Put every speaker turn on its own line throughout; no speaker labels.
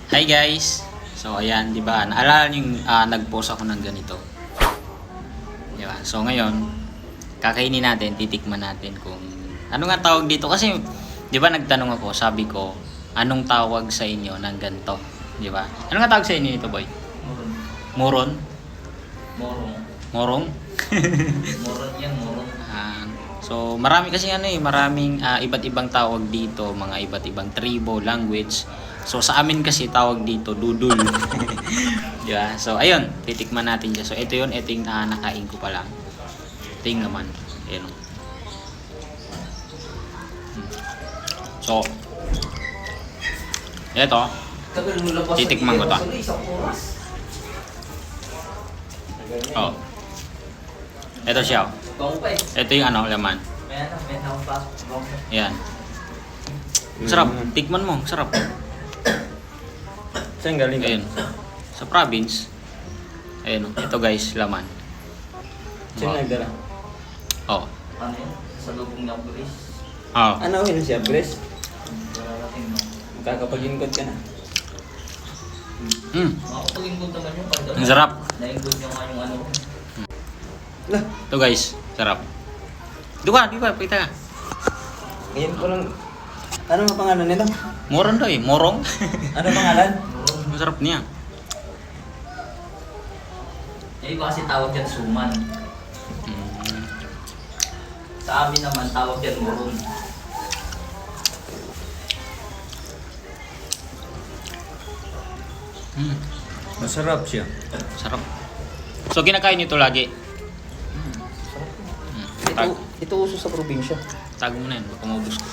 Hi guys! So ayan, di ba? Naalala niyo yung nag-post ako ng ganito. Di ba? So ngayon, kakainin natin, titikman natin kung ano nga tawag dito. Kasi, di ba nagtanong ako, sabi ko, anong tawag sa inyo ng ganito? Di ba? Ano nga tawag sa inyo nito, boy?
Moron.
Moron?
Morong.
Morong?
Moron yan, moron.
So marami kasi maraming iba't ibang tawag dito, mga iba't ibang tribo, language. So sa amin kasi tawag dito dudul. Di ba? So ayun, titikman natin siya. So ito yung nakain ko pa lang. Ito yung laman. Ayun. So ito, titikman ko to. Oh. Ito siya. Ito yung laman. Ayan. Sarap. Tikman mo. Sarap.
Saan galing?
Ayun. Sa province. Ayun. Ito guys, laman.
Saan nagdala?
Oh.
Ano yun? Sa lubong ng pulis.
Oh.
Ano yun siya, Bres?
Dararating mo.
Kakapag-ingkod ka na.
Makakapag-ingkod naman yung pagdala.
Ang sarap.
Na-ingkod nyo nga yung ano.
Lah,
Ito guys, sarap. Di ba? Pakita ka.
ngayon ko lang... Ano ang pangalan nito?
Morong daw eh. Morong.
Ano pangalan?
Masarap niya.
Eh, iba kasi tawag yan suman. Sa amin naman, tawag yan moron.
Masarap siya.
Sarap. So kinakain nito lagi.
Ito uso sa probinsya.
Tago mo na yun. Baka maubos ko.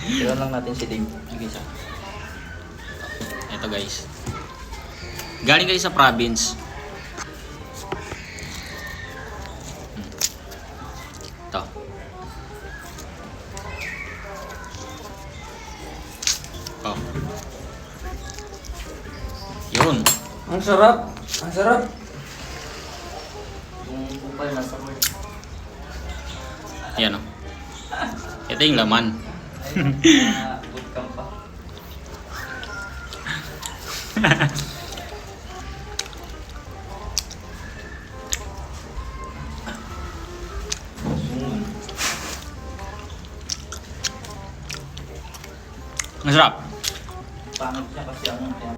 Tira lang natin si Dave. Sige siya.
Ito guys. Galing kayo sa province. Ito. Oh. Yun.
Ang sarap! Ang sarap!
Yung kupal nasa word.
Yan o. Ito yung laman.
Ay, bootcamp pa.
Ang sarap.
Pangit siya kasi ang